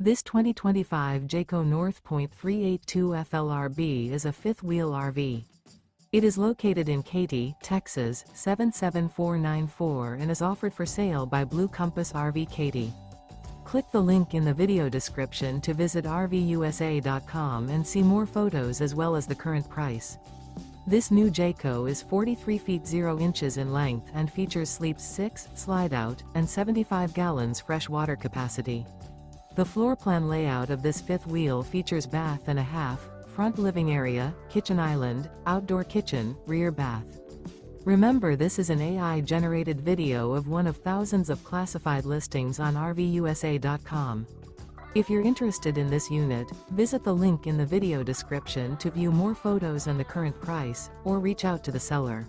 This 2025 Jayco North Point 382 FLRB is a fifth-wheel RV. It is located in Katy, Texas 77494 and is offered for sale by Blue Compass RV Katy. Click the link in the video description to visit RVUSA.com and see more photos as well as the current price. This new Jayco is 43 feet 0 inches in length and features sleeps 6, slide-out, and 75 gallons fresh water capacity. The floor plan layout of this fifth wheel features bath and a half, front living area, kitchen island, outdoor kitchen, rear bath. Remember, this is an AI-generated video of one of thousands of classified listings on RVUSA.com. If you're interested in this unit, visit the link in the video description to view more photos and the current price, or reach out to the seller.